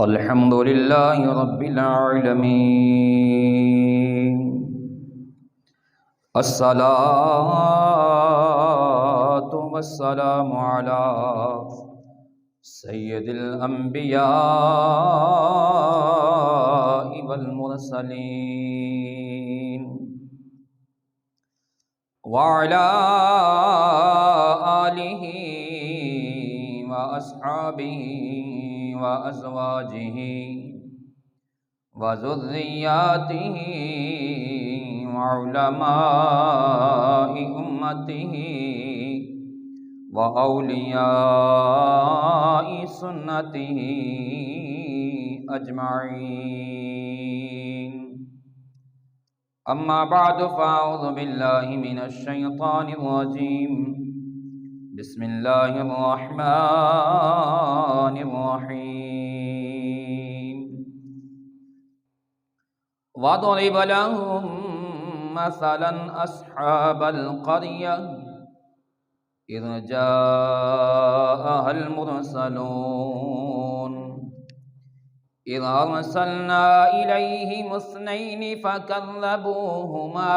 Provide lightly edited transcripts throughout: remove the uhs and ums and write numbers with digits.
الحمد لله رب العالمين، الصلاة والسلام على سيد الأنبياء والمرسلين وعلى آله وأصحابه وأزواجه وذرياته وعلماء أمته وأولياء سنته أجمعين. أما بعد فأعوذ بالله من الشيطان الرجيم. بسم الله الرحمن الرحيم. وَاضْرِبْ لَهُم مَّثَلًا أَصْحَابَ الْقَرْيَةِ إِذْ جَاءَهَا الْمُرْسَلُونَ إِذْ أَرْسَلْنَا إِلَيْهِمُ اثْنَيْنِ فَكَذَّبُوهُمَا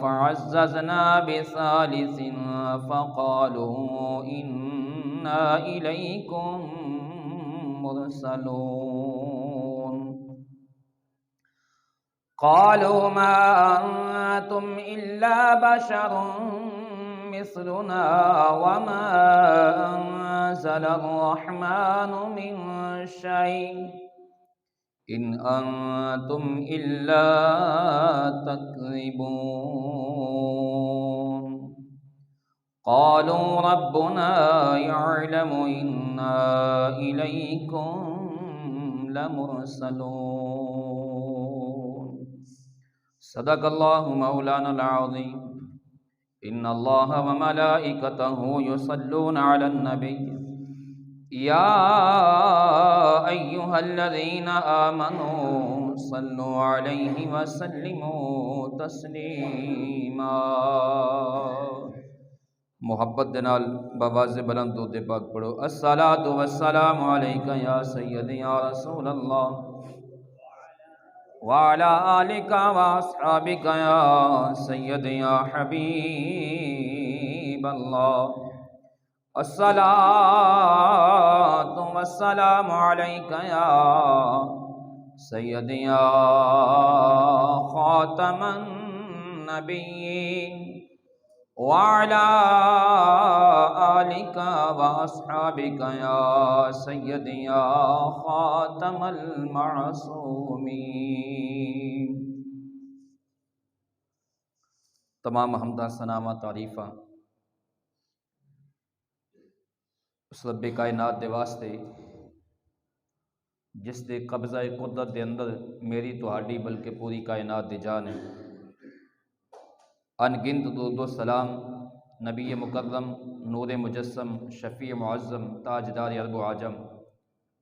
فعززنا بثالث فقالوا إنا إليكم مرسلون. قالوا ما أنتم إلا بشر مثلنا وما أنزل الرحمن من شيء إن أنتم إلا تكذبون. قالوا ربنا يعلم إنا إليكم لمرسلون. صدق الله مولانا العظيم. إن الله وملائكته يصلون على النبي يا أيها الذين آمنوا صلوا عليه وسلموا تسلیما. محبت دے نال بآواز بلند درود پاک پڑھو. الصلاۃ والسلام علیک یا سیدی یا رسول اللہ وعلی آلک واصحابک یا سیدی یا حبیب اللہ. الصلاۃ والسلام علیک یا سیدی یا خاتم النبیین وعلی آلک واصحابک یا سیدی یا خاتم المعصومین. تمام حمدہ ثناء تعریفاں اس رب کائنات دے واسطے جس دے قبضہ قدرت دے اندر میری تہاڈی بلکہ پوری کائنات دی جان ہے. ان گنت درود و سلام نبی مکرم نور مجسم شفیع معظم تاجدار عرب و عجم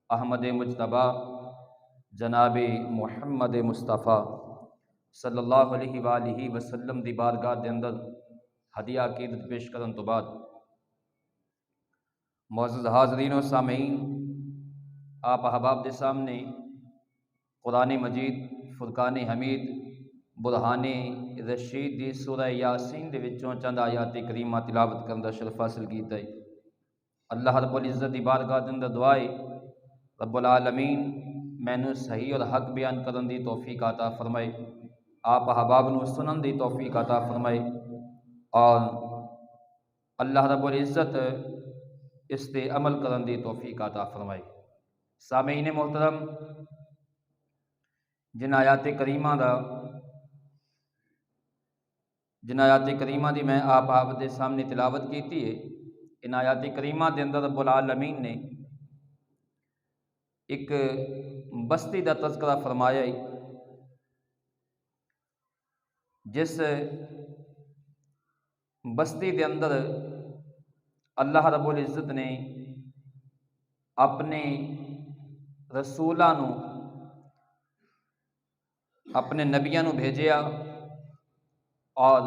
احمد مجتبیٰ جناب محمد مصطفیٰ صلی اللہ علیہ وآلہ وسلم دی بارگاہ دے اندر ہدیہ عقیدت پیش کرن تو بعد معزز حاضرین و سامعین، آپ احباب دے سامنے قرآن مجید فرقان حمید برہان رشید دی سورہ یاسین دے وچوں چند آیات کریمہ تلاوت کرن دا شرف حاصل کیتا ہے. اللہ رب العزت دی بارگاہ دے اندر دعائے رب العالمین مینوں صحیح اور حق بیان کرن دی توفیق عطا فرمائے، آپ احباب نوں سنن دی توفیق عطا فرمائے، اور اللہ رب العزت اس تے عمل کرن دی توفیق عطا فرمائے. سامعین محترم، جن آیات کریمہ دی میں آپ دے سامنے تلاوت کیتی ہے، ان آیات کریمہ دے اندر رب العالمین نے ایک بستی دا تذکرہ فرمایا ہے جس بستی دے اندر اللہ رب العزت نے اپنے رسولاں نو اپنے نبیاں نو بھیجیا اور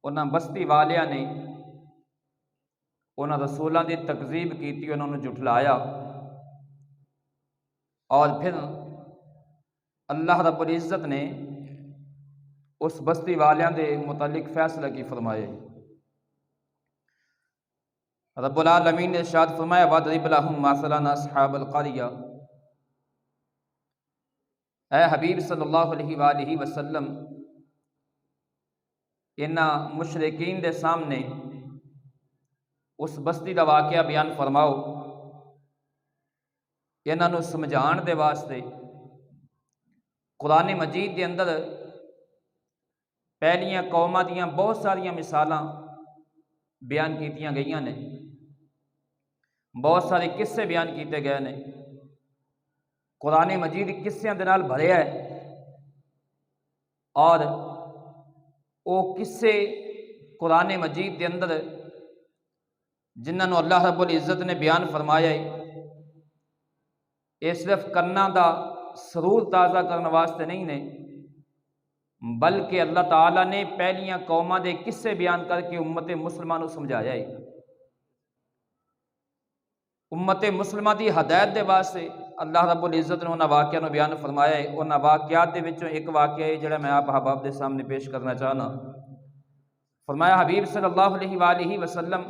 انہاں بستی والیاں نے انہاں رسولاں دی تکذیب کیتی، انہوں نے جھٹلایا، اور پھر اللہ رب العزت نے اس بستی والیاں دے متعلق فیصلہ کی فرمائے۔ رب العالمین نے ارشاد فرمایا وَاضْرِبْ لَهُم مَثَلًا أَصْحَابَ الْقَرْيَةِ، اے حبیب صلی اللہ علیہ وآلہ وسلم انہاں مشرکین دے سامنے اس بستی دا واقعہ بیان فرماؤ، انہاں نو سمجھان دے واسطے قرآن مجید دے اندر پہلیاں قوماں دیاں بہت ساریاں مثالاں بیان کیتیاں گئیاں نے، بہت سارے قصے بیان کیتے گئے نے۔ قرآن مجید قصیاں دے نال بھریا ہے، اور وہ قصے قرآن مجید دے اندر جنہاں نو اللہ رب العزت نے بیان فرمایا ہے، یہ صرف کناں دا سرور تازہ کرنے واسطے نہیں نے، بلکہ اللہ تعالیٰ نے پہلیاں قوماں دے قصے بیان کر کے امت مسلمہ نو سمجھایا ہے۔ امت مسلمہ دی ہدایت دے واسطے اللہ رب العزت نے انہاں واقعہ نو بیان فرمایا ہے۔ انہاں واقعات دے وچوں ایک واقعہ ہے جڑا میں آپ احباب دے سامنے پیش کرنا چاہنا۔ فرمایا حبیب صلی اللہ علیہ وآلہ وسلم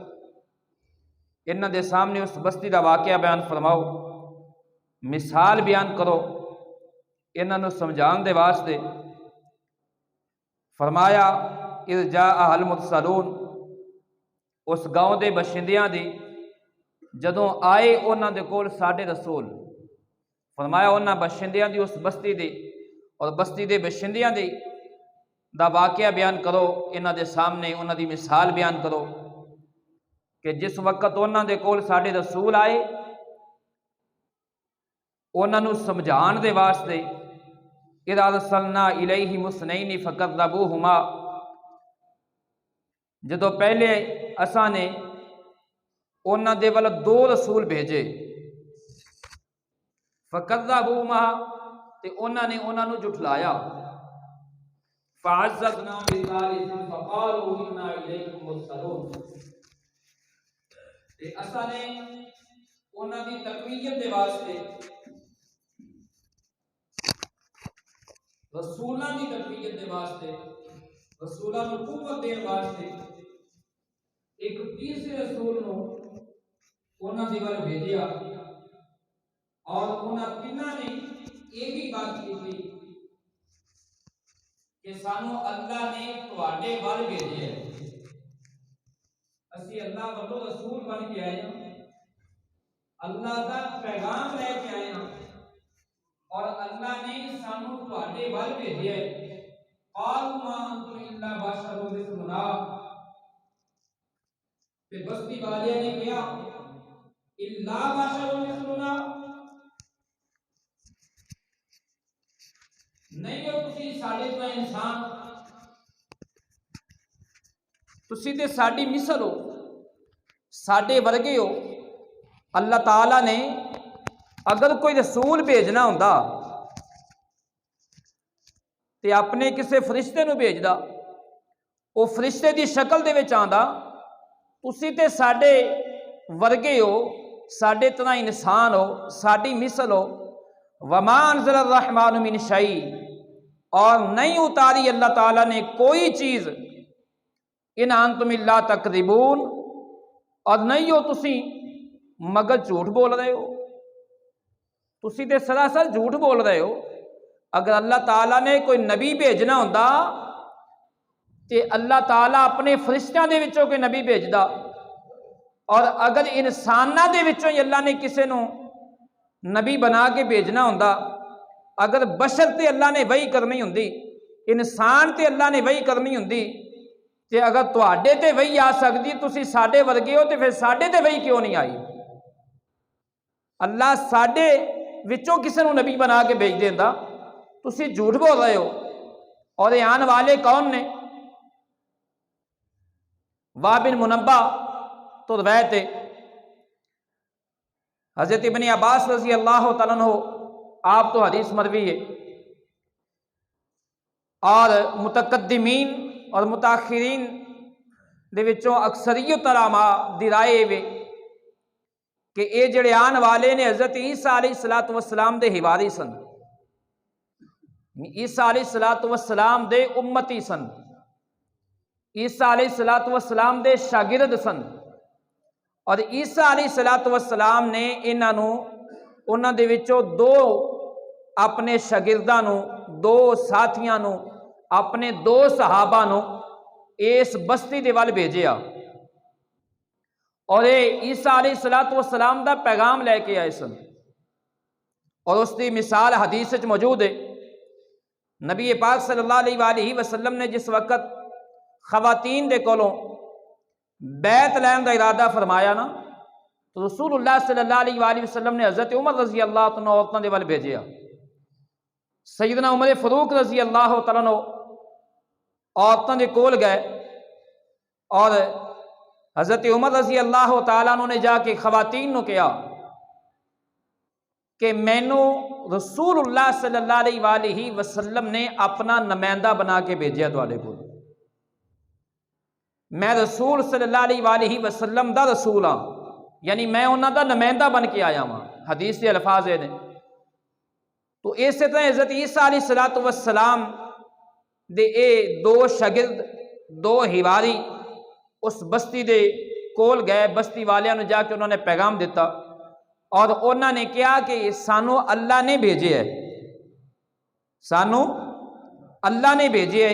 انہاں دے سامنے اس بستی دا واقعہ بیان فرماؤ، مثال بیان کرو انہاں نو سمجھان دے واسطے۔ فرمایا اذ جاء المرسلون، اس گاؤں دے باشندیاں دی جدوں آئے انہاں دے کول ساڈے رسول۔ فرمایا انہاں باشندیاں دی اس بستی دی اور بستی دے باشندیاں دی دا واقعہ بیان کرو انہاں دے سامنے، انہاں دی مثال بیان کرو کہ جس وقت انہاں دے کول ساڈے رسول آئے انہاں نو سمجھان دے واسطے اذ ارسلنا الیہم اثنین فکذبوہما، جدوں پہلے اساں نے انہاں دے ول دو رسول بھیجے، فکذبوہما تے انہاں نے انہاں نو جھٹلایا، فعززنا بثالث فقالوا انا الیکم مرسلون، تے اساں نے انہاں دی تقویت دے واسطے رسولاں دی تقویت دے واسطے رسولاں نو قوت دین واسطے ایک تیسرے رسول نو انہاں دی ول بھیجیا، اور انہاں تیناں نے یہ بھی بات کی کہ سانو اللہ نے تواڈے ول بھیجیا ہے، اسی اللہ والوں رسول بن کے آئے ہیں، اللہ دا پیغام لے کے آئے ہیں، اور اللہ نے سانو تواڈے ول بھیجیا ہے۔ قالوا ما انتم الا بشر مثلنا، تے بستی والیاں نے کہا الا بشر مثلنا، نہیں ہو تسی ساڈے تو انسان، تسی تے ساڈی مثل ہو، ساڈے ورگے ہو۔ اللہ تعالیٰ نے اگر کوئی رسول بھیجنا ہوندا تے اپنے کسے فرشتے نو بھیجدا، وہ فرشتے دی شکل دے وچ آندا، تسی تے ساڈے ورگے ہو، ساڈے طرح انسان ہو، ساڈی مثل ہو۔ وما انزل الرحمن من شیء، اور نہیں اتاری اللہ تعالیٰ نے کوئی چیز، ان انتم الا تکذبون، اور نہیں ہو تسی مگر جھوٹ بول رہے ہو، تسی تے سراسر جھوٹ بول رہے ہو۔ اگر اللہ تعالیٰ نے کوئی نبی بھیجنا ہوندا تے اللہ تعالیٰ اپنے فرشتیاں دے وچوں کوئی نبی بھیجدا، اور اگر انساناں دے وچوں ہی اللہ نے کسے نو نبی بنا کے بھیجنا ہوندا، اگر بشر تے اللہ نے وحی کرنی ہوندی، انسان تے اللہ نے وحی کرنی ہوندی، تے اگر تواڈے تے وحی آ سکدی، تسی ساڈے ورگے ہو، تے پھر ساڈے تے وحی کیوں نہیں آئی؟ اللہ ساڈے وچوں کسے نو نبی بنا کے بھیج دیندا، تسی جھوٹ بول رہے ہو۔ اور یہ آن والے کون نے؟ وہب بن منبہ تو روایت ہے، حضرت ابن عباس رضی اللہ تعالیٰ عنہ آپ تو حدیث مروی ہے، اور متقدمین اور متاخرین دے وچوں اکثریت علماء دی رائے وے کہ اے جڑے آن والے نے حضرت عیسیٰ علیہ الصلوۃ والسلام دے حواری سن، عیسیٰ علیہ الصلوۃ والسلام دے امتی سن، عیسیٰ علیہ الصلوۃ والسلام دے شاگرد سن، اور عیسیٰ علیہ الصلوۃ والسلام نے انہاں دے وچوں دو اپنے شاگرداں نو، دو ساتھیاں نو، اپنے دو صحابہ نو اس بستی دے ول بھیجیا، اور عیسیٰ علیہ الصلوۃ والسلام دا پیغام لے کے آئے سن، اور اس دی مثال حدیث وچ موجود ہے۔ نبی پاک صلی اللہ علیہ وآلہ وسلم نے جس وقت خواتین دے کولوں بیعت لین دا ارادہ فرمایا نا، تو رسول اللہ صلی اللہ علیہ وآلہ وسلم نے حضرت عمر رضی اللہ عنہ عورتوں دے ول بھیجیا، سیدنا عمر فاروق رضی اللہ تعالیٰ عنہ عورتوں دے کول گئے، اور حضرت عمر رضی اللہ تعالیٰ عنہ نے جا کے خواتین نو کہا کہ مینوں رسول اللہ صلی اللہ علیہ وآلہ وسلم نے اپنا نمائندہ بنا کے بھیجیا تواڈے کول، میں رسول صلی اللہ علیہ وآلہ وسلم دا رسول ہاں، یعنی میں انہاں دا نمائندہ بن کے آیا ہاں، حدیث کے الفاظ نے۔ تو اسی طرح حضرت عیسیٰ علیہ الصلوۃ والسلام دے اے دو شاگرد، دو حواری اس بستی دے کول گئے، بستی والیاں نو جا کے انہوں نے پیغام دیتا، اور انہوں نے کہا کہ سانو اللہ نے بھیجے ہے، سانو اللہ نے بھیجے ہے،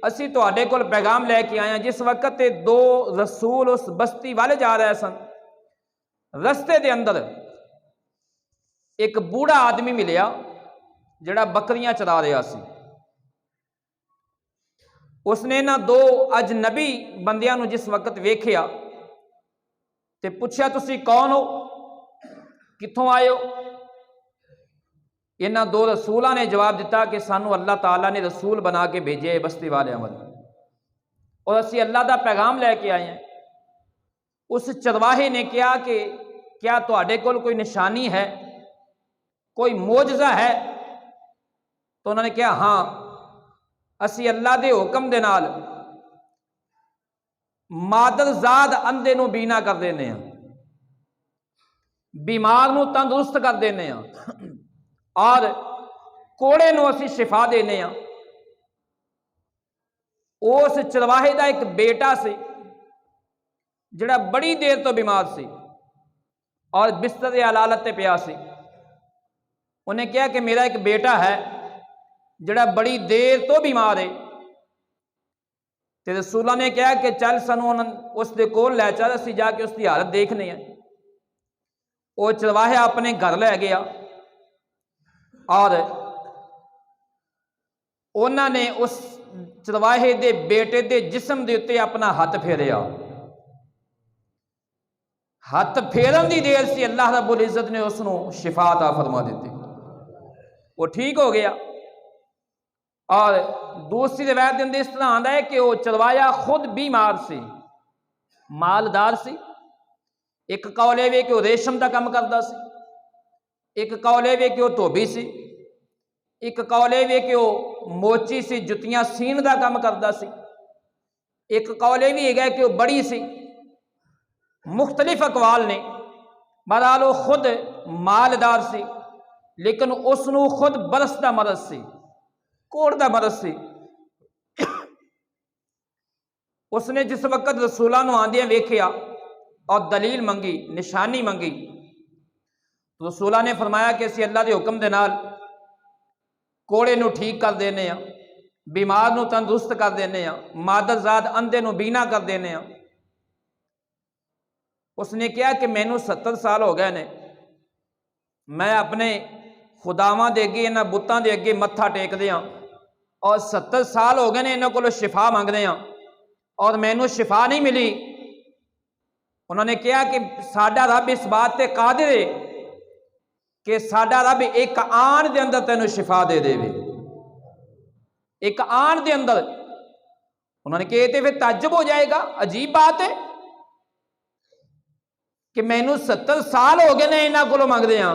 اسی تواڈے کول پیغام لے کے آئے ہیں۔ جس وقت دو رسول اس بستی والے جا رہے سن، رستے دے اندر ایک بوڑھا آدمی ملیا جڑا بکریاں چرا رہا سی، اس نے نہ دو اجنبی بندیاں نو جس وقت ویکھیا تے پوچھا تسی کون ہو، کتھوں آئے ہو؟ انہاں دو رسولاں نے جواب دیتا کہ سانو اللہ تعالیٰ نے رسول بنا کے بھیجے بستی والیاں ول، اور اسی اللہ دا پیغام لے کے آئے ہیں۔ اس چرواہے نے کہا کہ کیا تواڈے کول کوئی نشانی ہے، کوئی معجزہ ہے؟ تو انہوں نے کہا ہاں، اسی اللہ دے حکم دے نال مادر زاد اندھے نو بینا کر دینے ہیں، بیمار نو تندرست کر دینے ہیں، اور کوڑے نو اسی شفا دینے ہیں۔ اس چرواہے دا ایک بیٹا سی جڑا بڑی دیر تو بیمار سی اور بستر علالت تے پیا سی، انہیں کہا کہ میرا ایک بیٹا ہے جڑا بڑی دیر تو بیمار ہے، تے رسولہ نے کہا کہ چل سنو اس دے کول لے چل، اسی جا کے اس دی حالت دیکھنے ہیں۔ وہ چرواہا اپنے گھر لے گیا، اور انہوں نے اس چرواہے دے بیٹے دے جسم دے اتے اپنا ہاتھ پھیریا، ہاتھ پھیرن دی دیر سی اللہ رب العزت نے اس نو شفا عطا فرما دیتی، وہ ٹھیک ہو گیا۔ اور دوسری روایت دے اس طرح آندا ہے کہ وہ چروایا خود بیمار سی، مالدار سی، ایک قول ہے کہ وہ ریشم دا کم کردا سی، ایک قول ہے کہ وہ دھوبی سی، ایک قول ہے کہ وہ موچی سی، جتیاں سین دا کم کردا سی، ایک قول بھی ہے کہ وہ بڑی سی، مختلف اقوال نے۔ بہرحال وہ خود مالدار سی، لیکن اس نو خود برس دا مرض سی، کوڑ دا مرض سی۔ اس نے جس وقت رسولاں نو آندیاں ویکھیا اور دلیل منگی، نشانی منگی، تو رسولاں نے فرمایا کہ اسی اللہ دے حکم دے نال کوڑے نو ٹھیک کر دینے ہیں، بیمار نو تندرست کر دینے ہیں، مادر زاد اندھے نو بینا کر دینے ہیں۔ اس نے کہا کہ مینوں 70 سال ہو گئے نے، میں اپنے خداواں دے اگے انہاں بتاں دے اگے متھا ٹیک دیاں، اور 70 سال ہو گئے نے انہاں کولوں شفا منگ دیاں اور مینوں شفا نہیں ملی۔ انہوں نے کہا کہ ساڈا رب اس بات تے قادر ہے کہ ساڈا رب ایک آن دے اندر تینوں شفا دے دے وے، ایک آن دے اندر۔ انہوں نے کہا تے پھر تعجب ہو جائے گا، عجیب بات ہے کہ مینوں 70 سال ہو گئے نے انہاں کولوں منگ دیاں۔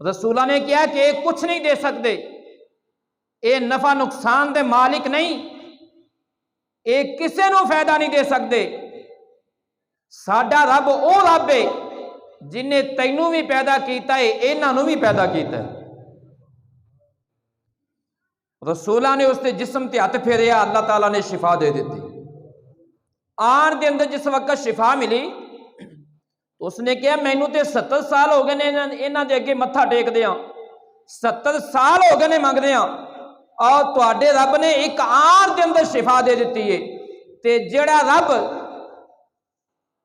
رسولہ نے کہا کہ یہ کچھ نہیں دے سکتے، اے نفع نقصان دے مالک نہیں، یہ کسی نو فائدہ نہیں دے سکتے۔ ساڈا رب وہ رب ہے جن نے تینوں بھی پیدا کیتا ہے، انہوں بھی پیدا کیتا ہے۔ رسولہ نے اس کے جسم تے ہاتھ پھیریا، اللہ تعالیٰ نے شفا دے دیتی۔ آن دے اندر جس وقت شفا ملی تو اس نے کہا مینوں تے 70 سال ہو گئے نے انہاں دے اگے متھا ٹیک دیاں، 70 سال ہو گئے نے منگ دیاں، اور تواڈے رب نے ایک آن دے اندر شفا دے دیتی ہے۔ تے جڑا رب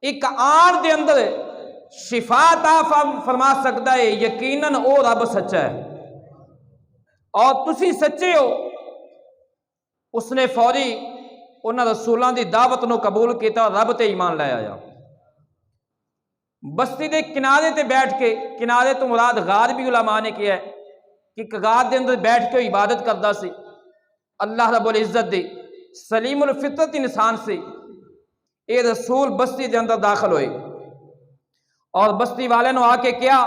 ایک آن دے اندر شفا عطا فرما سکتا ہے، یقیناً او رب سچا ہے، اور تسی سچے ہو۔ اس نے فوری انہاں رسولاں دی دعوت نو قبول کیتا اور رب تے ایمان لے آیا۔ بستی دے کنارے تے بیٹھ کے، کنارے تو مراد غار بھی علماء نے کیا ہے کہ غار دے اندر بیٹھ کے عبادت کردا سی اللہ رب العزت دی، سلیم الفطرت انسان سے اے رسول بستی دے اندر داخل ہوئے، اور بستی والے نو آ کے کیا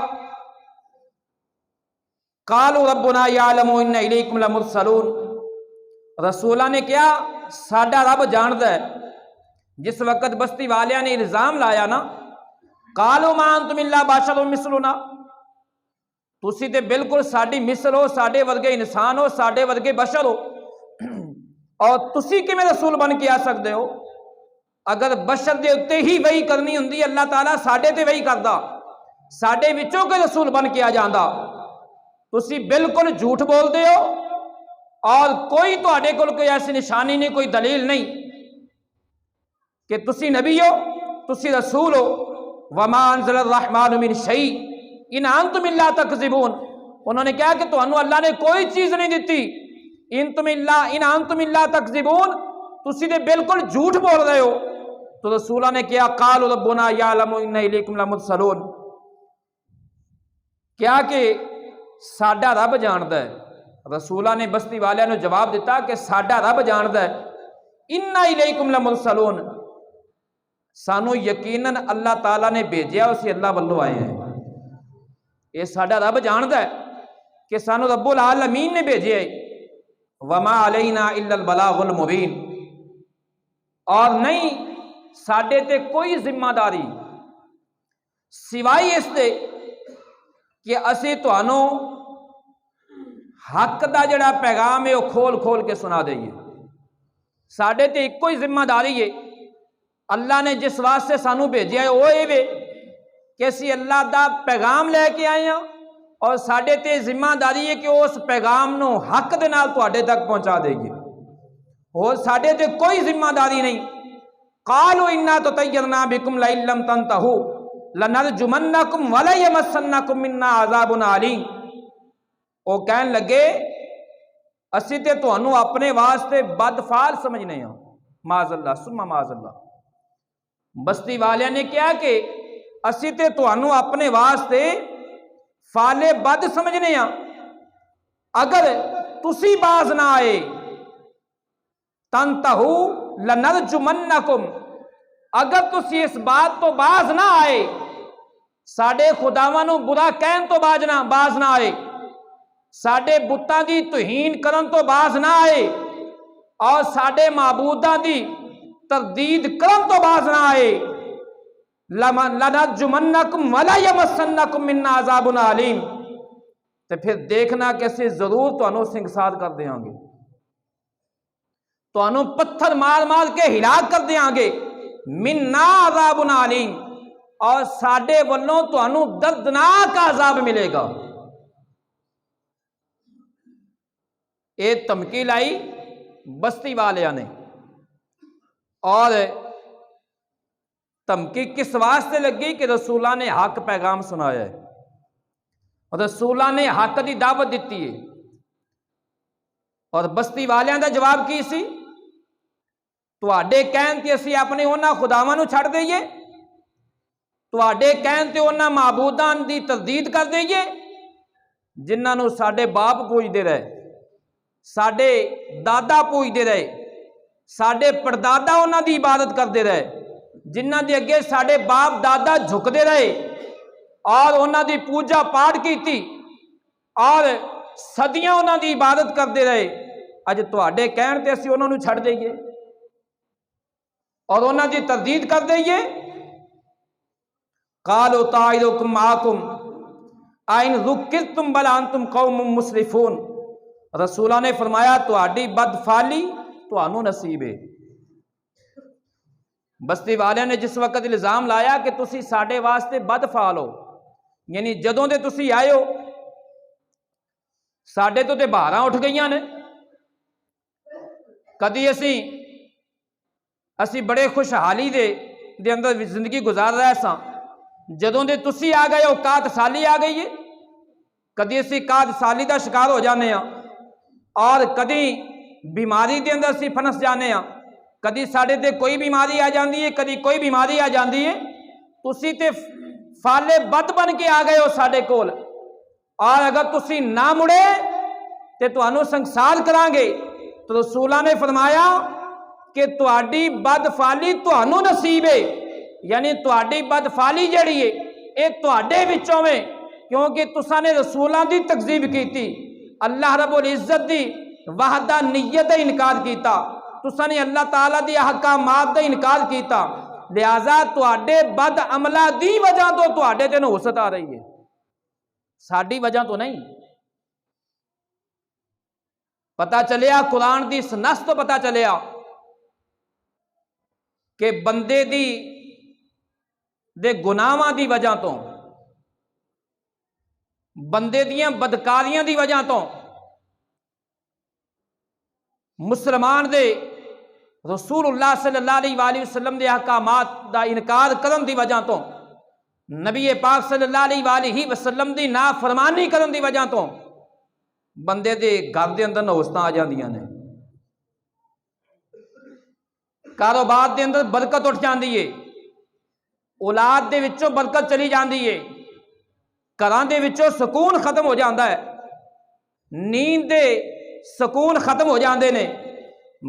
قالوا ربنا یعلم ان الیکم لمرسلون، رسولہ نے کیا ساڈا رب جاندا ہے۔ جس وقت بستی والیاں نے الزام لایا نا قالوا ما انتم الا بشر مثلنا، تسی تے بالکل ساڈی مثل ہو، ساڈے ورگے انسان ہو، ساڈے ورگے بشر ہو، اور تسی کیویں رسول بن کے آ سکدے ہو؟ اگر بشر دے اتے ہی وحی کرنی ہوندی اللہ تعالیٰ ساڈے تے وحی کردا، ساڈے وچوں کوئی رسول بن کے آ جاندا۔ تسی بالکل جھوٹ بول دے ہو، اور کوئی تواڈے کول کوئی ایسی نشانی نہیں، کوئی دلیل نہیں کہ تسی نبی ہو، تسی رسول ہو۔ وما انزل الرحمن من شیء ان انتم الا تکذبون، انہوں نے کہا کہ تانوں اللہ نے کوئی چیز نہیں دیتی، ان انتم الا تکذبون، تسی تے بالکل جھوٹ بول رہے ہو۔ تو رسولہ نے کیا قالوا ربنا یعلم ان الیکم لمرسلون، کیا کہ ساڈا رب جاندا ہے۔ رسولہ نے بستی والیاں نو جواب دیتا کہ ساڈا رب جاندا ہے، انا الیکم لمرسلون، سانو یقیناً اللہ تعالیٰ نے بھیجیا، اسی اللہ والوں آئے ہیں۔ یہ ساڈا رب جاندا ہے کہ سانو رب العالمین نے بھیجیا ہے۔ وما علینا الا البلاغ المبین، اور نہیں ساڈے تے کوئی ذمہ داری سوائے اس دے کہ اسی تانوں حق دا جڑا پیغام ہے وہ کھول کھول کے سنا دئیے۔ ساڈے تے ایک کوئی ذمہ داری ہے، اللہ نے جس واسطے سانو بھیجیا ہے وہ یہ کہ اسی اللہ دا پیغام لے کے آئے ہیں، اور ساڈے تے ذمہ داری ہے کہ اس پیغام نو حق دے نال تواڈے تک پہنچا دے گی، اور ساڈے تے کوئی ذمہ داری نہیں۔ قالوا انا تطیرنا بکم لئن لم تنتہوا لنرجمنکم ولیمسنکم منا عذاب علیم، وہ کہن لگے اسی تے تانوں اپنے واسطے بدفعل سمجھنے ہیں، معاذ اللہ ثم معاذ اللہ۔ بستی والیاں نے کیا کہ اسی تے تانوں اپنے واسطے فالے بد سمجھنے ہیں، اگر تسی باز نہ آئے تنتہو لنرجمنکم، اگر تسی اس بات تو باز نہ آئے، ساڈے خداواں نو برا کہن تو باز نہ آئے، ساڈے بتاں دی توہین کرن تو باز نہ آئے، اور ساڈے معبوداں دی تردید کرن تو باز نہ آئے، لنرجمنکم ولیمسنکم منا عذاب علیم، تو پھر دیکھنا کہ اسی ضرور تانوں سنگسار کر دیاں گے، تانوں پتھر مار مار کے ہلاک کر دیاں گے، منا عذاب علیم، اور ساڈے والوں تانوں دردناک عذاب ملے گا۔ یہ دھمکی لائی بستی والیاں نے، اور دھمکی کس واسطے لگی کہ رسولہ نے حق پیغام سنایا ہے، رسولہ نے حق دی دعوت دیتی ہے، اور بستی والیاں دا جواب کی سی؟ تواڈے کہن تے اسی اپنے انہاں خداواں نو چھڑ دئیے، تواڈے کہن تے انہاں معبوداں دی تردید کر دئیے جنہاں نو ساڈے باپ پوجدے رہے، ساڈے دادا پوجدے رہے، ساڈے پردادا انہاں دی عبادت کردے رہے، جنہاں دے اگے ساڈے باپ دادا جھکدے رہے اور انہاں دی پوجا پاٹ کیتی اور صدیاں انہاں دی عبادت کردے رہے، اج تواڈے کہن تے اسی انہاں نو چھڑ دئیے؟ اور انہاں دی تردید کر دئیے. قالوا طائرکم معکم ان ذکرتم بل انتم قوم مسرفون. رسولہ نے فرمایا تہاڈی بدفعلی تہانوں نصیب ہے. بستی والے نے جس وقت الزام لایا کہ تسی ساڈے واسطے بدفعال ہو، یعنی جدوں دے تسی آئے ہو ساڈے تو تے بہاراں اٹھ گئیاں نے. کدی اسی بڑے خوشحالی دے اندر زندگی گزار رہے ساں، جدوں دے تسی آ گئے ہو قحط سالی آ گئی ہے. کدی اسی قحط سالی دا شکار ہو جانے ہاں، اور کدی بیماری دے اندر اسی پھنس جانے ہاں. کدی ساڈے تے کوئی بیماری آ جاندی ہے، کدی کوئی بیماری آ جاندی ہے. تسی تے فالے بد بن کے آ گئے ہو ساڈے کول، اور اگر تسی نہ مڑے تے تہانوں سنسار کران گے. تو رسولہ نے فرمایا کہ تہاڈی بدفعلی تہانوں نصیب ہے، یعنی تہاڈی بدفعلی جڑی ہے اے تہاڈے وچوں میں، کیونکہ تساں نے رسولاں دی تکذیب کیتی، اللہ رب العزت دی وحدانیت دا انکار کیتا، تساں نے اللہ تعالیٰ دی احکامات دا انکار کیتا. لہذا تہاڈے بد عملہ دی وجہ تو تہاڈے تے نحوست آ رہی ہے، ساڈی وجہ تو نہیں. پتہ چلیا قرآن دی اس نص تو پتہ چلیا کہ بندے دے گناہاں دی وجہ تو، بندے دیاں بدکاریاں دی وجہ تو، مسلمان دے رسول اللہ صلی اللہ علیہ وآلہ وسلم دے احکامات دا انکار کرن دی وجہ تو، نبی پاک صلی اللہ علیہ وآلہ وسلم دی نافرمانی کرن دی وجہ تو بندے دے گھر دے اندر نحوستاں آ جاندیاں نے، کاروبار دے اندر برکت اٹھ جاندی ہے، اولاد دے وچوں برکت چلی جاندی ہے، گھراں دے وچوں سکون ختم ہو جاندا ہے، نیند دے سکون ختم ہو جاندے نے.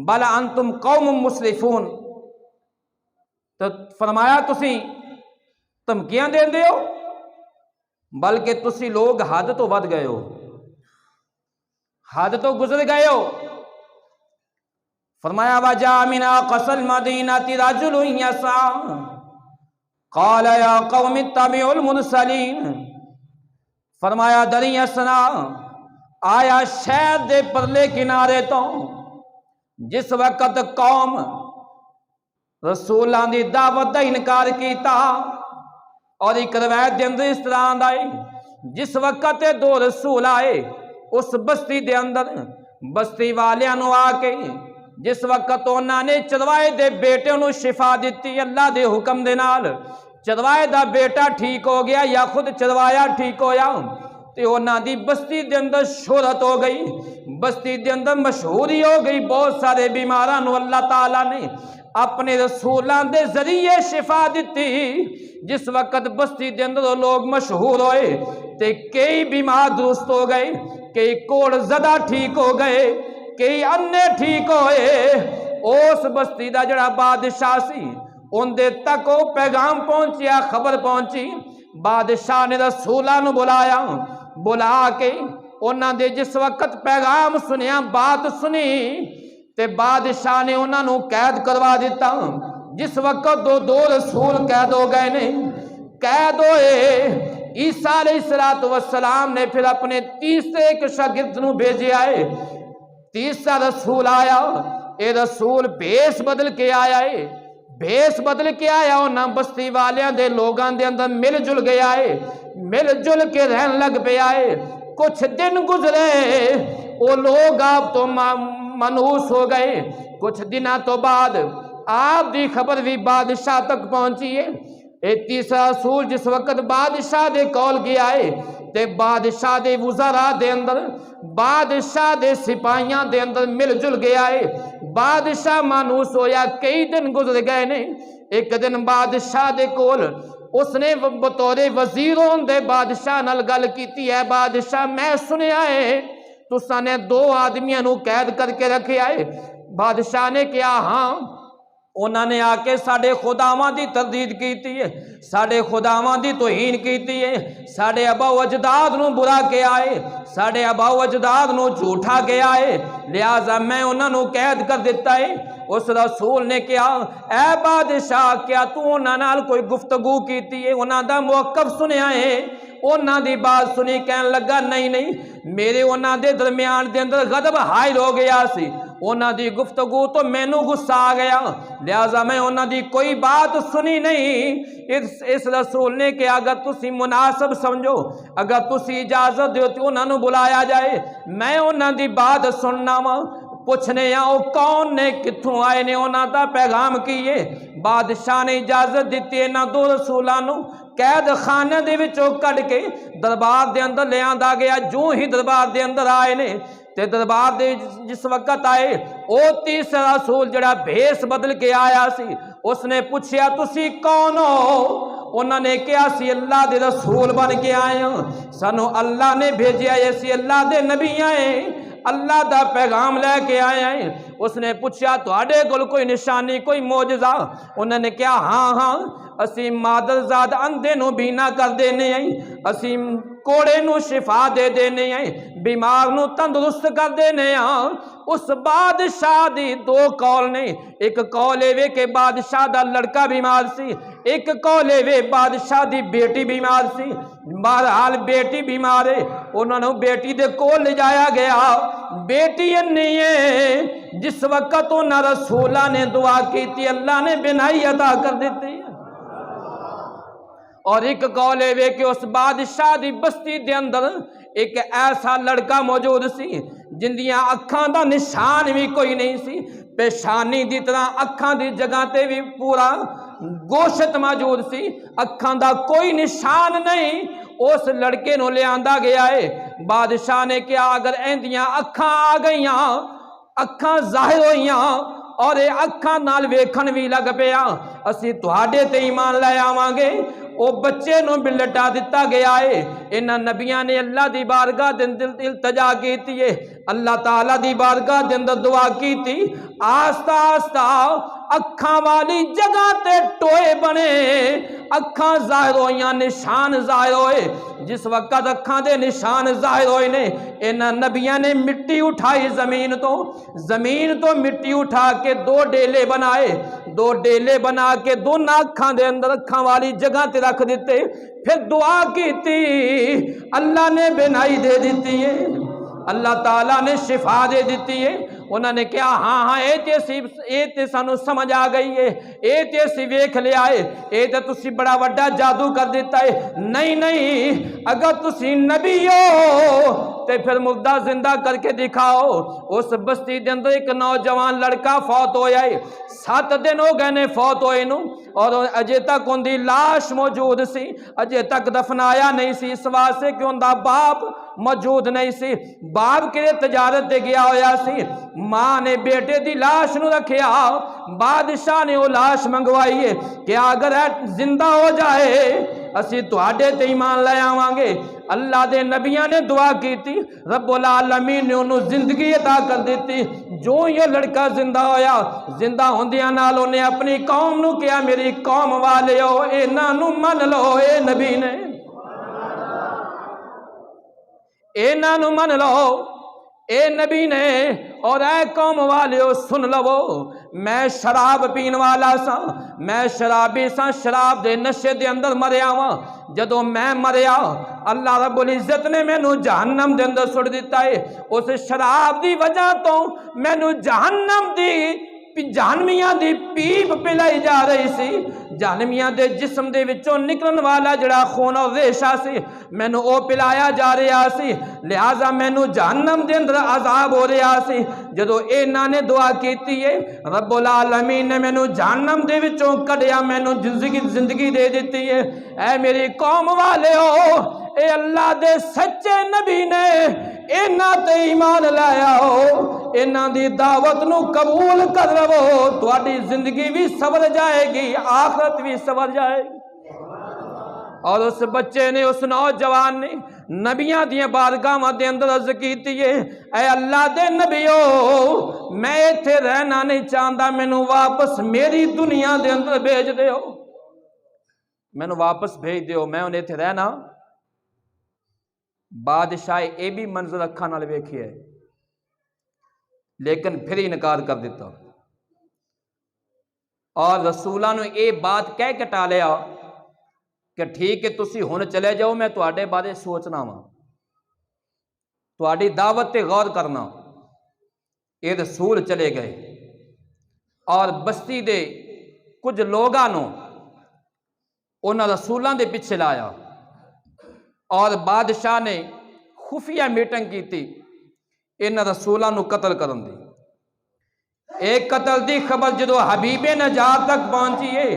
بل انتم قوم مسرفون. تو فرمایا تسی دھمکیاں دیندے ہو، بلکہ تسی لوگ حد تو ود گئے ہو، حد تو گزر گئے ہو. فرمایا وجاء من اقصى المدينة رجل يسعى قال يا قوم اتبعوا المرسلين. فرمایا دریا سنا آیا شہر دے پرلے کنارے تو جس وقت قوم رسولاں دی دعوت دا انکار کیتا، اور ایک روایت دے اندر اس طرح آندا ہے جس وقت دو رسول آئے اس بستی دے اندر، بستی والیاں نو آ کے جس وقت انہاں نے چروائے دے بیٹے نو شفا دیتی اللہ دے حکم دے نال، چروائے دا بیٹا ٹھیک ہو گیا یا خود چروایا ٹھیک ہویا، تے انہاں دی بستی دے اندر شہرت ہو گئی، بستی دے اندر مشہوری ہو گئی. بہت سارے بیماراں نو اللہ تعالیٰ نے اپنے رسولاں دے ذریعے شفا دیتی. جس وقت بستی دے اندر لوگ مشہور ہوئے تے کئی بیمار درست ہو گئے، کئی کوڑ زدہ ٹھیک ہو گئے، کئی انے ٹھیک ہوئے. اس بستی دا جڑا بادشاہ سی ان دے تک وہ پیغام پہنچیا، خبر پہنچی. بادشاہ نے رسولاں نو بلایا، بلا کے انہاں دے جس وقت پیغام سنیا، بات سنی، تے بادشاہ نے انہاں نو قید کروا دیتا. جس وقت دو رسول قید ہو گئے نے، قید ہوئے، عیسیٰ علیہ السلام نے پھر اپنے تیسرے ایک شاگرد نو بھیجے آئے. تیسرا رسول آیا، اے رسول بھیس بدل کے آیا ہے، بھیس بدل کے آیا انہاں بستی والیاں دے لوگاں دے اندر مل جل گیا ہے، مل جل کے رہن لگ پہ آئے. کچھ دن گزرے وہ لوگ آپ تو منحوس ہو گئے. کچھ دنوں تو بعد آپ دی خبر بھی بادشاہ تک پہنچی ہے. اے تیسرا رسول جس وقت بادشاہ دے کول گیا ہے تے بادشاہ دے وزراء دے اندر، بادشاہ دے سپاہیاں دے اندر مل جل گیا ہے. بادشاہ مانوس ہویا، کئی دن گزر گئے نے. ایک دن بادشاہ دے کول اس نے بطور وزیروں دے بادشاہ نال گل کیتی ہے، بادشاہ میں سنیا ہے تساں نے 2 آدمیاں نو قید کر کے رکھے آئے. بادشاہ نے کہا ہاں انہوں نے آ کے ساڈے خداواں دی تردید کیتی ہے، ساڈے خداواں دی توہین کیتی ہے، ساڈے ابا و اجداد نو برا کیا ہے، ساڈے ابا و اجداد نو جھوٹا کیا ہے، لہذا میں انہوں نے قید کر دیتا ہے۔ اس رسول نے کہا اے بادشاہ کیا تو انہاں نال کوئی گفتگو کیتی ہے، انہاں دا موقف سنیا ہے؟ انہاں دی بات سنی کہن لگا نہیں میرے انہاں دے درمیان دے اندر غضب حائل ہو گیا سی، انہاں دی گفتگو تو مینوں غصہ آ گیا، لہذا میں انہاں دی کوئی بات سنی نہیں۔ اس رسول نے کہ اگر تسی مناسب سمجھو، اگر تسی اجازت دیو تو انہاں نو بلایا جائے، میں انہاں دی بات سننا وا، پوچھنے او کون نے کتھوں آئے نے انہاں دا پیغام کیے۔ بادشاہ نے اجازت دیتی ہے، نہ دو رسولاں نو قید خانے دے وچوں کڈ کے دربار دے اندر لے آندا گیا۔ جو ہی دربار دے اندر آئے نے تے دربار دے جس وقت آئے او تیسرا رسول جڑا بھیس بدل کے آیا سی، اس نے پوچھیا تسی کون ہو؟ انہوں نے کہا سی اللہ دے رسول بن کے آئے ہیں، سانو اللہ نے بھیجیا ہے، سی اللہ دے نبی آئے، اللہ دا پیغام لے کے آئے ہیں۔ اس نے پوچھا تواڈے کول کوئی نشانی کوئی معجزہ؟ انہوں نے کہا ہاں اسی مادرزاد اندھے نو بینا کر دینے ہیں، اسی کوڑے نو شفا دے دینے ہیں، بیمار نو تندرست کر دینے ہیں۔ اس بادشاہ دی دو قول نے، ایک قول وے کہ بادشاہ دا لڑکا بیمار سی، ایک قول وے بادشاہ دی بیٹی بیمار سی۔ بہرحال بیٹی بیمار ہے، انہوں نے بیٹی دے کول لے جایا گیا، بیٹی نہیں ہے۔ جس وقت انہاں رسولہ نے دعا کی تھی اللہ نے بینائی عطا کر دیتی۔ اور ایک قول ہے کہ اس بادشاہ دی بستی دے اندر ایک ایسا لڑکا موجود سی جندیاں اکھاں دا نشان بھی کوئی نہیں سی، پیشانی دی طرح اکھاں دی جگہ تے بھی پورا گوشت موجود سی، اکھاں دا کوئی نشان نہیں۔ اس لڑکے نو لے آندا گیا ہے، بادشاہ نے کہا اگر ایندیاں اکھاں آ گئیاں، اکھاں ظاہر ہوئیاں اور اے اکھاں نال ویکھن بھی لگ پیا، اسی تہاڈے تے ایمان لے آواں گے۔ او بچے نو بھی لٹا دیتا گیا ہے۔ انہاں نبیاں نے اللہ دی بارگاہ دے اندر التجا کیتی ہے، اللہ تعالیٰ دی بارگاہ دے اندر دعا کیتی، آہستہ آہستہ اکھاں والی جگہ تے ٹوئے بنے، اکھاں ظاہر ہوئیاں، نشان ظاہر ہوئے۔ جس وقت اکھاں دے نشان ظاہر ہوئے نے، انہاں نبیاں نے مٹی اٹھائی زمین تو مٹی اٹھا کے دو ڈیلے بنائے، دو ڈیلے بنا کے دونوں اکھاں دے اندر اکھاں والی جگہ تے رکھ دیتے، پھر دعا کی تھی، اللہ نے بینائی دے دیتی ہے، اللہ تعالیٰ نے شفا دے دیتی ہے۔ انہوں نے کہا ہاں اے تے سانو سمجھ آ گئی ہے، اے تے اسی ویکھ لیا ہے، اے تے تسی بڑا وڈا جادو کر دیتا ہے۔ نہیں اگر تسی نبی ہو تے پھر مردہ زندہ کر کے دکھاؤ۔ اس بستی دے اندر ایک نوجوان لڑکا فوت ہویا ہے، 7 دن ہو گئے نے فوت ہوئے نو، اور اجے تک ان دی لاش موجود سی، اجے تک دفنایا نہیں سی، اس واسطے کہ ان دا باپ موجود نہیں سی، باپ کے تجارت دے گیا ہویا سی۔ ماں نے بیٹے دی لاش نو رکھیا، بادشاہ نے وہ لاش منگوائی ہے کہ اگر زندہ ہو جائے اسی تواڈے تے ایمان لے آواں گے۔ اللہ دے نبیاں نے دعا کی تھی، رب العالمین نے انہوں زندگی عطا کر دیتی۔ جو یہ لڑکا زندہ ہویا، زندہ ہوندیاں نال انہیں اپنی قوم نو کیا میری قوم والے ہو انہاں نو من لو، اے نبی نے انہاں نو من لو، اے نبی نے، اور اے قوم والے ہو سن لو، میں شراب پین والا سا، میں شرابی سا، شراب دے نشے دے اندر مریا وا، جدو میں مریا اللہ رب العزت نے مینو جہنم دے اندر سٹ دیتا ہے۔ اس شراب دی وجہ تو مینو جہنم دی جہنمیاں دی پیپ پلائی جا رہی سی، جہنمیاں دے جسم دے وچوں نکلن والا جڑا خون اور ریشہ سی مینو او پلایا جا رہا سی، لہذا مینو جہنم دے اندر عذاب ہو رہا سی۔ جدو انہاں نے دعا کیتی ہے رب العالمین نے مینو جہنم دے وچوں کڈیا، مینو زندگی دے دیتی ہے۔ اے میری قوم والے ہو، اے اللہ دے سچے نبی نے انہاں تے ایمان لایا ہو، انہاں دی دعوت نو قبول کر لو، تہاڈی زندگی بھی سنور جائے گی، آخرت بھی سنور جائے گی۔ اور اس بچے نے، اس نوجوان نے نبیاں دیاں بارگاہاں دے اندر عرض کیتی ہے اے اللہ دے نبیو میں ایتھے رہنا نہیں چاہتا، مینوں واپس میری دنیا دے اندر بھیج دیو، مینوں واپس بھیج دیو، میں انہیں ایتھے رہنا۔ بادشاہ اے بھی منظر اکھاں نال ویکھیا ہے لیکن پھر انکار کر دیتا، اور رسولاں نو اے بات کہہ کے ٹالیا کہ ٹھیک ہے تسی ہن چلے جاؤ، میں تواڈے بارے سوچنا وا، تواڈی دعوت تے غور کرنا۔ اے رسول چلے گئے اور بستی دے کچھ لوگاں نو انہاں رسولاں دے پیچھے لایا، اور بادشاہ نے خفیہ میٹنگ کیتی انہاں رسولاں نو قتل کرن دی۔ ایک قتل دی خبر جدو حبیب نجات تک پہنچی ہے،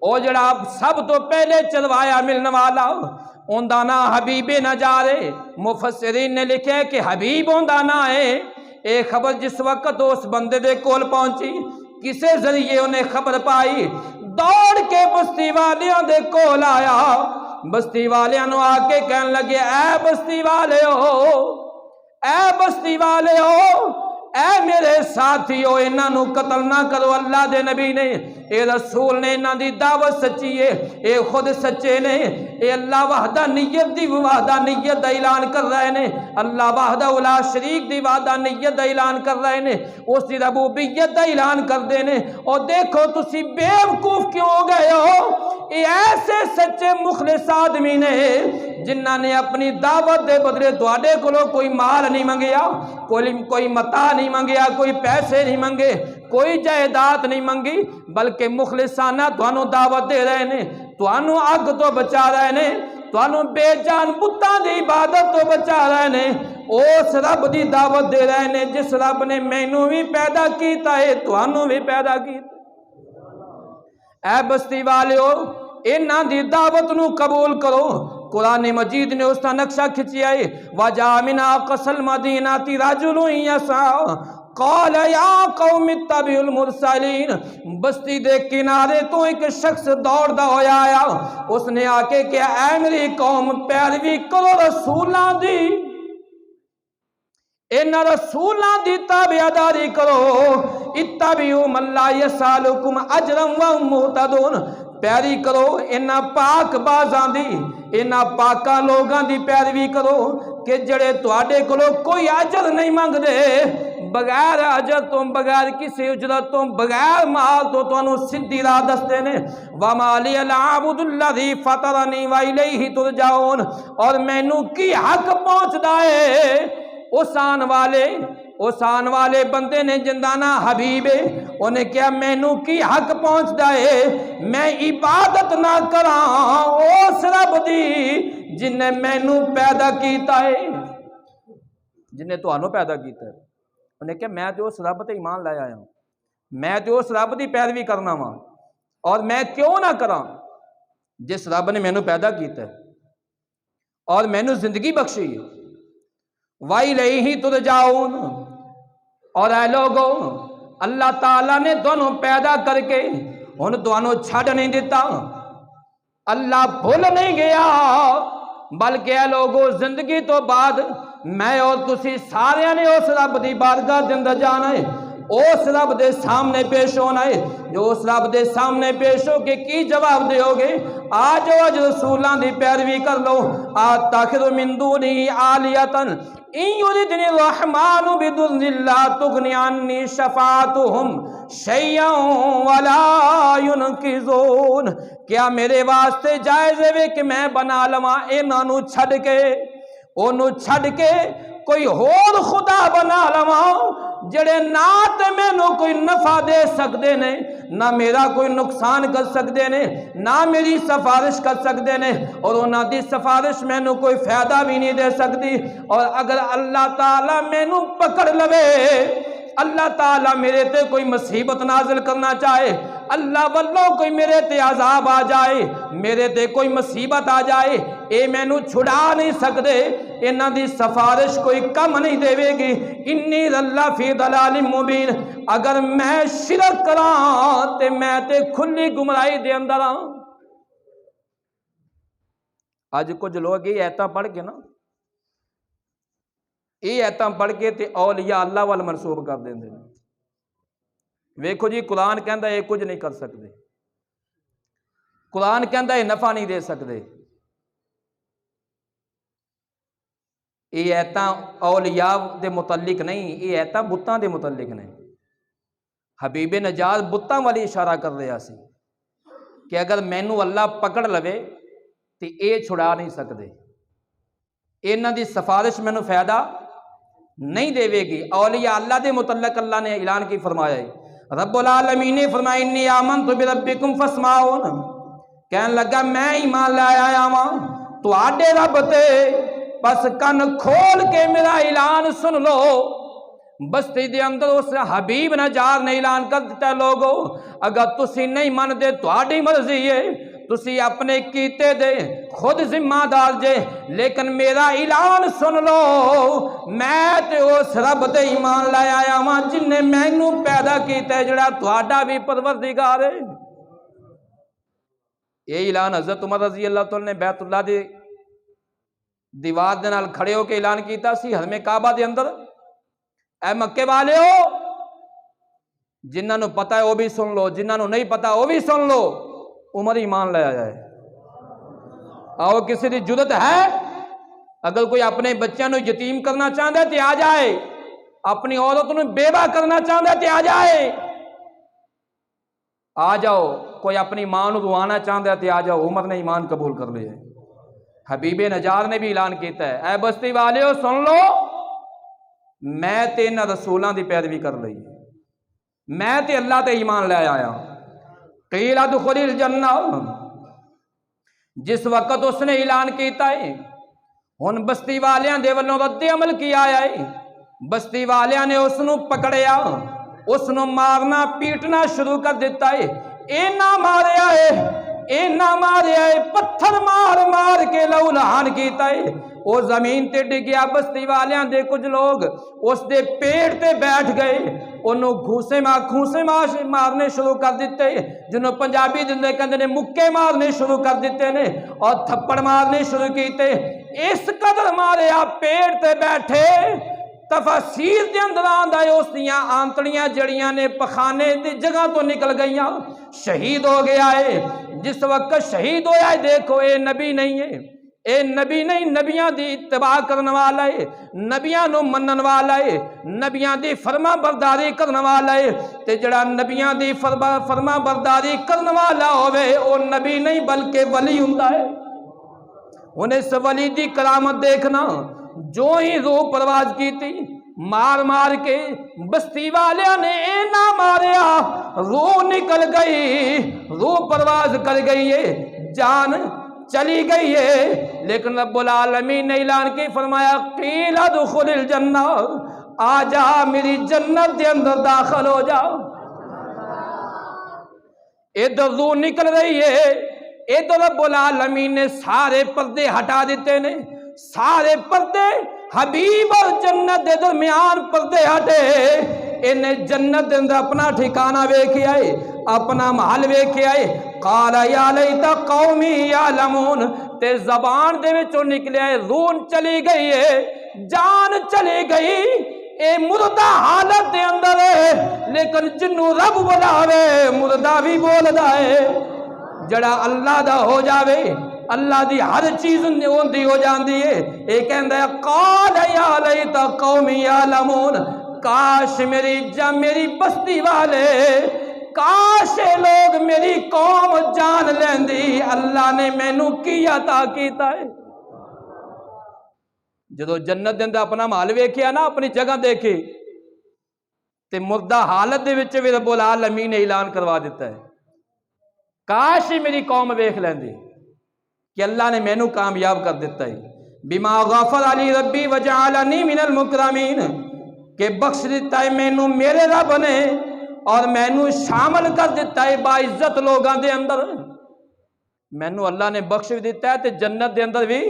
او جڑا سب تو پہلے چلوایا ملن والا اوندا نام حبیب نجار ہے۔ مفسرین نے لکھا ہے کہ حبیب اوندا نام ہے۔ اے خبر جس وقت اس بندے دے کول پہنچی، کسے ذریعے انہیں خبر پائی، دوڑ کے بستی والیاں دے کول آیا، بستی والیاں نو آ کے کہن لگے اے بستی والے ہو، اے بستی والے ہو، اے میرے ساتھیو انہاں نو قتل نہ کرو، اللہ دے نبی نے اے رسول نے انہاں دی دعوت سچی ہے، اے خود سچے نے، اے اللہ وحدانیت دی وحدانیت دا اعلان کر رہے نے، اللہ وحدہ لا شریک دی وحدانیت دا اعلان کر رہے نے، اس دی ربوبیت دا اعلان کر دے نے۔ اور دیکھو تسی بیوقوف کیوں ہو گئے ہو، اے ایسے سچے مخلص آدمی نے جنہاں نے اپنی دعوت دے بدلے تواڈے کولوں کوئی مال نہیں منگیا، کوئی متاع نہیں منگیا، کوئی پیسے نہیں منگے، کوئی جائیداد نہیں منگی، بلکہ مخلصانہ تانوں دعوت دے رہے نے، تانوں اگ تو بچا رہے نے، تانوں بے جان بتاں دی عبادت تو بچا رہے نے، اس رب دی دعوت دے رہے نے جس رب نے مینوں بھی پیدا کیتا ہے تانوں بھی پیدا کیتا۔ اے بستی والیو انہاں دی دعوت نو قبول کرو۔ قرآن مجید نے اس کا نقشہ کھچیا ہے، وَجَاءَ مِنْ أَقْصَى الْمَدِينَةِ رَجُلٌ يَسْعَىٰ قَالَ يَا قَوْمِ اتَّبِعُوا الْمُرْسَلِينَ۔ بستی دے کنارے تو ایک شخص دوڑدا ہویا آیا، اس نے آ کے کہا اے میری قوم پیروی کرو رسولاں دی، انہاں رسولاں دی تابعداری کرو، اتبعوا من لا يسألكم اجرا وهم مهتدون، پیاری کرو انہاں پاک بازاں دی، انہاں پاکاں لوگاں دی پیروی کرو کہ جڑے تواڈے کولوں کوئی اجر نہیں منگ دے، بغیر اجر تو، بغیر کسی اجرت تو، بغیر مال تو تانوں سیدھی راہ دستے نے۔ وَمَا لِيَ لَا أَعْبُدُ الَّذِي فَطَرَنِي وَإِلَيْهِ تُرْجَعُونَ، اور مینوں کی حق پہنچدا ہے اس آن والے بندے نے جندانا حبیب ہے، انہیں کیا مینوں کی حق پہنچدا ہے میں عبادت نہ کراں اس رب دی جن نے مینوں پیدا کیتا ہے، جن نے تانوں پیدا کیتا ہے۔ انہیں کہا میں تو اس رب تے ایمان لے آیا ہوں، میں تو اس رب دی پیروی کرنا وا، اور میں کیوں نہ کراں جس رب نے مینوں پیدا کیتا ہے اور مینوں زندگی بخشی ہے۔ وَإِلَيْهِ تُرْجَعُونَ، اور اے لوگوں اللہ تعالیٰ نے دونوں پیدا کر کے ان دونوں چھڑ نہیں دیتا، اللہ بھول نہیں گیا، بلکہ اے لوگوں زندگی تو بعد میں اور تسی سارے نے اس رب دی بارگاہ دے اندر جانا ہے، اس رب دے سامنے پیش ہونا ہے، جو اس رب دے سامنے پیش ہو کے کی جواب دے ہوگے، آج رسولاں دی پیروی کر لو، آتاخذ من دونی آلیتن ان یردنی الرحمن بضر لا تغنی عنی شفاعتهم شیئا ولا ینقذون، کیا میرے واسطے جائز ہے کہ میں بنا لواں انہاں نو چھڈ کے کوئی ہور خدا بنا لواں جڑے نہ تے مینوں کوئی نفع دے سکدے نے، نہ میرا کوئی نقصان کر سکدے نے، نہ میری سفارش کر سکدے نے، اور انہاں دی سفارش مینوں کوئی فائدہ بھی نہیں دے سکتی۔ اور اگر اللہ تعالیٰ مینوں پکڑ لوے، اللہ تعالیٰ میرے تے کوئی مصیبت نازل کرنا چاہے، اللہ والوں کوئی میرے تے عذاب آ جائے، میرے تے کوئی مصیبت آ جائے، اے مینوں چھڑا نہیں سکدے، انہاں دی سفارش کوئی کم نہیں دے گی۔ انی اللہ فی ضلال مبین، اگر میں شرک کراں تے میں تے کھلی گمراہی دے اندر ہاں۔ آج کچھ لوگ یہ ایتاں پڑھ کے نا یہ ایتاں پڑھ کے تے اولیاء اللہ وال منسوب کر دیندے نے۔ ویکھو جی قرآن کہندا یہ کچھ نہیں کر سکتے، قرآن کہندا یہ نفع نہیں دے سکتے، یہ ایتاں اولیاء دے متعلق نہیں، یہ ایتاں بتاں دے متعلق نہیں۔ حبیب نجات بتاں والی اشارہ کر رہا سی کہ اگر مینوں اللہ پکڑ لوے تو یہ چھڑا نہیں سکتے، انہاں دی سفارش مینوں فائدہ نہیں دے گی۔ اولیاء اللہ دے متعلق اللہ نے اعلان کی فرمایا ہے، رب العالمین نے فرمایا انی آمنت بربکم فاسمعون، کہنے لگا میں ایمان لے آیا ہاں تواڈے رب تے، بس کن کھول کے میرا اعلان سن لو۔ بستی دے اندر اس حبیب نجار نے اعلان کر دیتا ہے لوگو اگر تسی نہیں من دے تواڈی مرضی ہے، تسی اپنے کیتے دے خود ذمہ دار جے، لیکن میرا اعلان سن لو، میں تے اس رب تے ایمان لے آیا ہاں جن نے مینوں پیدا کیتا ہے، جڑا تواڈا بھی پروردگار ہے۔ یہ اعلان حضرت عمر رضی اللہ تعالی نے بیت اللہ دی دیوار دے نال کھڑے ہو کے اعلان کیتا سی حرم کعبہ دے اندر، اے مکے والے ہو جنہاں نو پتہ ہے وہ بھی سن لو، جنہاں نو نہیں پتہ وہ بھی سن لو، عمر ایمان لے آیا ہے۔ آؤ کسی دی جرت ہے اگر کوئی اپنے بچیاں نو یتیم کرنا چاہتا ہے تے آ جائے، اپنی عورت نو بیوہ کرنا چاہتا ہے تے آ جائے، آ جاؤ، کوئی اپنی ماں نو روانا چاہتا ہے تے آ جاؤ، عمر نے ایمان قبول کر لیا ہے۔ حبیب نجار نے بھی اعلان کیتا ہے اے بستی والے ہو سن لو، میں تے انہاں رسولاں دی پیروی کر لئی، میں تے اللہ تے ایمان لے آیا۔ قیل ادخل الجنہ، جس وقت اس نے اعلان کیتا ہے ہن بستی والیاں دے ولوں رد عمل کیا ہے، بستی والیاں نے اس نو پکڑیا، اس نو مارنا پیٹنا شروع کر دیتا ہے، اینا ماریا ہے، اینا ماریا ہے، پتھر مار مار کے لہو لہان کیتا ہے، وہ زمین تے ڈگیا، بستی والیاں دے کچھ لوگ اس دے پیٹ تے بیٹھ گئے، انہوں گھوسے مارنے شروع کر دیتے، جنہوں پنجابی دندے کہندے نے مکے مارنے شروع کر دیتے نے اور تھپڑ مارنے شروع کیتے، اس قدر مارے آپ پیٹ تے بیٹھے۔ تفاسیر دے اندر آندا ہے اس دیاں آنتڑیاں جڑیاں نے پخانے دی جگہ تو نکل گئیاں، شہید ہو گیا ہے۔ جس وقت شہید ہویا ہے دیکھو اے نبی نہیں ہے، اے نبی نہیں، نبیاں دی اتباع کرنے والا ہے، نبیاں نو منن والا ہے، نبیاں دی فرما برداری کرنے والا ہے، تے جڑا نبیاں دی فرما برداری کرنے والا ہوئے او نبی نہیں بلکہ ولی ہوندا ہے۔ انہیں اس ولی دی کرامت دیکھنا، جو ہی روح پرواز کی تھی مار مار کے بستی والیاں نے اینا ماریا، روح نکل گئی، روح پرواز کر گئی ہے، جان چلی گئی ہے، لیکن رب العالمین نے اعلان کی فرمایا قیل ادخل الجنہ، آ جا میری جنت دے اندر داخل ہو جا۔ ادھر روح نکل رہی ہے، ادھر رب العالمین نے سارے پردے ہٹا دیتے نے، سارے پردے حبیب اور جنت دے درمیان پردے ہٹے، انہیں جنت دے اندر اپنا ٹھکانہ ویکھے آئے، اپنا محل ویکھے آئے۔ قال یا لیت قومی یعلمون، تے زبان دے وچوں نکلے آئے، روح چلی گئی ہے، جان چلی گئی، اے مردہ حالت دے اندر ہے، لیکن جنوں رب بلاوے مردہ بھی بولدا ہے۔ جڑا اللہ دا ہو جاوے اللہ دی ہر چیز ہوندی ہو جاندی ہے۔ ایک کہندا ہے قال یا لیت قومی یعلمون، کاش میری بستی والے، کاش لوگ میری قوم جان لیندی اللہ نے مینوں کی عطا کیتا ہے۔ جدو جنت دے اندر اپنا محل ویکھیا نا، اپنی جگہ دیکھی تے مردہ حالت دے وچ وی رب العالمین نے اعلان کروا دیتا ہے کاش میری قوم ویکھ لیندی کہ اللہ نے مینوں کامیاب کر دیتا ہے۔ بما غفر علی ربی وجعلنی من المکرمین، کہ بخش دیتا ہے مینوں میرے رب نے اور مینوں شامل کر دیتا ہے باعزت لوگاں دے اندر۔ مینوں اللہ نے بخش بھی دیتا ہے تے جنت دے اندر بھی،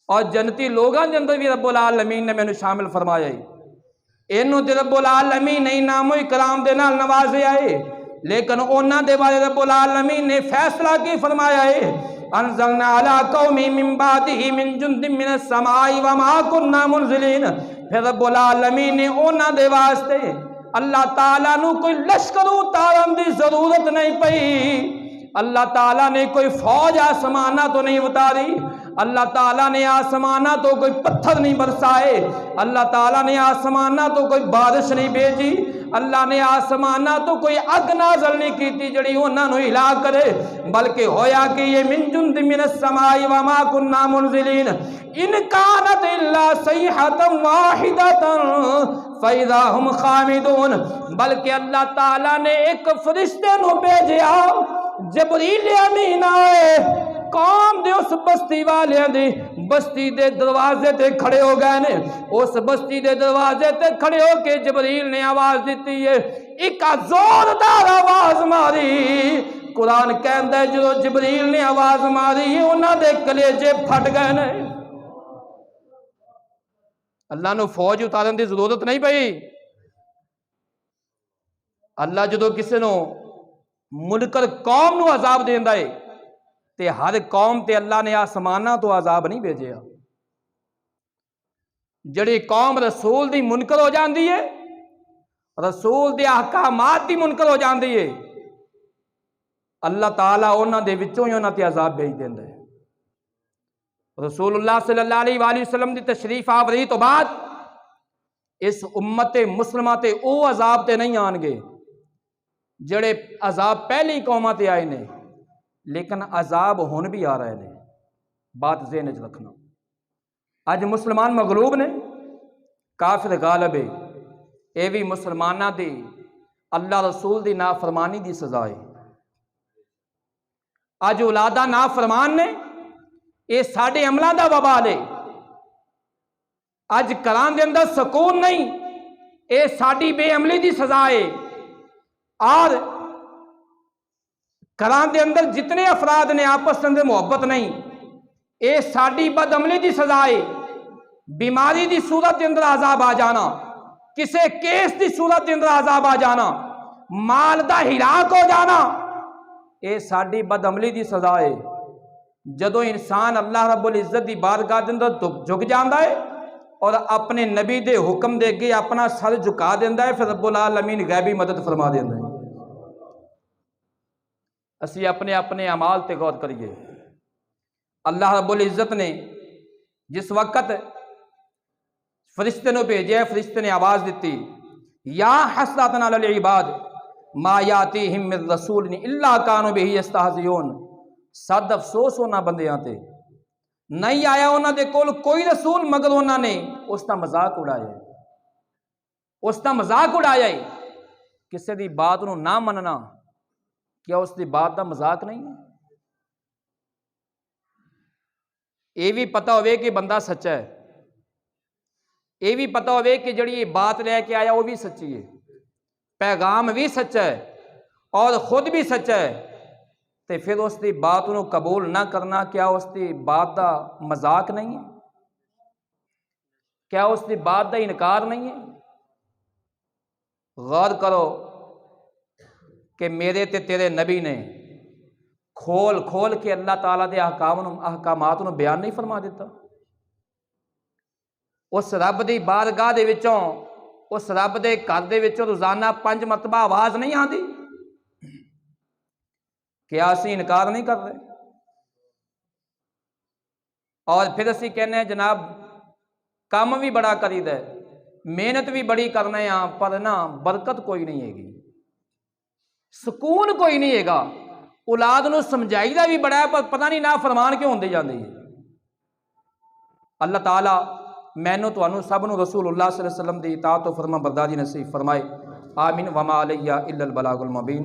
اور جنتی لوگاں دے اندر بھی رب العالمین نے مینوں شامل فرمایا ہے۔ اینوں تے رب العالمین نے انعام و اکرام دے نال نوازیا ہے، لیکن انہاں دے بارے رب العالمین نے فیصلہ کی فرمایا ہے انزلنا علی قومی من بعدہ من جند من السماء وما كنا منزلین۔ پھر رب العالمین نے انہاں دے واسطے اللہ تعالیٰ نو کوئی لشکروں تارن دی ضرورت نہیں پئی، اللہ تعالیٰ نے کوئی فوج آسمانہ تو نہیں اتاری، اللہ تعالیٰ نے آسمانہ تو کوئی پتھر نہیں برسائے، اللہ تعالیٰ نے آسمانہ تو کوئی بارش نہیں بھیجی، اللہ نے آسمانہ تو کوئی اگ نازل نہیں کی تھی جڑی انہاں نو ہلا کرے، بلکہ ہویا کہ یہ من جند من السماء وما كنا منزلین ان كانت الا صیحة واحدة فاذا هم خامدون۔ بلکہ اللہ تعالیٰ نے ایک فرشتے نو بھیجیا، جبریل امین آئے، قوم دے اس بستی والے دی بستی دے دروازے تے کھڑے ہو گئے نے، اس بستی دے دروازے تے کھڑے ہو کے جبریل نے آواز دیتی ہے، ایک زوردار آواز ماری۔ قرآن کہندا ہے جو جبریل نے آواز ماری انہاں دے کلیجے پھٹ گئے نے۔ اللہ نو فوج اتارن دی ضرورت نہیں پئی۔ اللہ جدو کسے نو منکر قوم نو عذاب دیندا ہے تے ہر قوم تے اللہ نے آسمانہ تو عذاب نہیں بھیجیا۔ جڑی قوم رسول دی منکر ہو جاندی ہے، رسول دے احکامات دی منکر ہو جاندی ہے، اللہ تعالیٰ انہاں دے وچوں ہی انہاں تے عذاب بھیج دیندا ہے۔ رسول اللہ صلی اللہ علیہ وآلہ وسلم دی تشریف آوری تو بعد اس امت مسلمہ تے او عذاب تے نہیں آن گے جڑے عذاب پہلی قوماں تے آئے نے، لیکن عذاب ہن بھی آ رہے نے، بات ذہن وچ رکھنا۔ اج مسلمان مغلوب نے، کافر غالب ہے، اے بھی مسلماناں دی اللہ رسول دی نافرمانی دی سزا ہے۔ اج اولاداں نافرمان نے، اے ساڈے عملاں دا وبال ہے۔ اج گھراں دے اندر سکون نہیں، اے ساڈی بے عملی دی سزا ہے۔ اور گھراں دے اندر جتنے افراد نے آپس اندر محبت نہیں، اے ساڈی بد عملی دی سزا ہے۔ بیماری دی صورت دے اندر عذاب آ جانا، کسے کیس دی صورت دے اندر عذاب آ جانا، مال دا ہلاک ہو جانا، اے ساڈی بد عملی دی سزا ہے۔ جدو انسان اللہ رب العزت دی بارگاہ دے اندر جھک جاندا ہے اور اپنے نبی دے حکم دے اگے اپنا سر جھکا دیندا ہے، پھر رب العالمین غیبی مدد فرما دیندا ہے۔ اسی اپنے اپنے اعمال تے غور کریے۔ اللہ رب العزت نے جس وقت فرشتے نو بھیجے، فرشتے نے آواز دیتی، یا حسرتن علی العباد ما یاتیہم من رسول الا کانوا بہ یستہزئون۔ صد افسوس ہونا بندیاں تے، نہیں آیا انہاں دے کول کوئی رسول مگر انہاں نے اس دا مذاق اڑایا ہے، اس دا مذاق اڑایا ہے۔ کسے دی بات نو نہ مننا کیا اس دی بات دا مذاق نہیں ہے؟ یہ بھی پتہ ہوئے کہ بندہ سچا ہے، یہ بھی پتہ ہوئے کہ جڑی یہ بات لے کے آیا وہ بھی سچی ہے، پیغام بھی سچا ہے اور خود بھی سچا ہے، تے پھر اس دی بات نو قبول نہ کرنا کیا اس دی بات دا مذاق نہیں ہے؟ کیا اس دی بات دا انکار نہیں ہے؟ غور کرو کہ میرے تے تیرے نبی نے کھول کھول کے اللہ تعالیٰ دے احکامات نو بیان نہیں فرما دیتا؟ اس رب دی بارگاہ دے وچوں، اس رب دے گھر دے وچوں روزانہ 5 مرتبہ آواز نہیں آندی؟ کیا اسی انکار نہیں کر رہے؟ اور پھر اسی کہنے ہیں جناب کام بھی بڑا کریدا ہے، محنت بھی بڑی کرنے ہاں، پر نہ برکت کوئی نہیں ہے گی، سکون کوئی نہیں ہے گا۔ اولاد نو سمجھائی دا بھی بڑا ہے پر پتہ نہیں نافرمان کیوں ہوندی جاندی ہے۔ اللہ تعالیٰ مینوں تانوں سب نو رسول اللہ صلی اللہ علیہ وسلم دی اطاعت و فرما برداری نصیب فرمائے۔ آمین۔ وما علیہ الا البلاغ المبین۔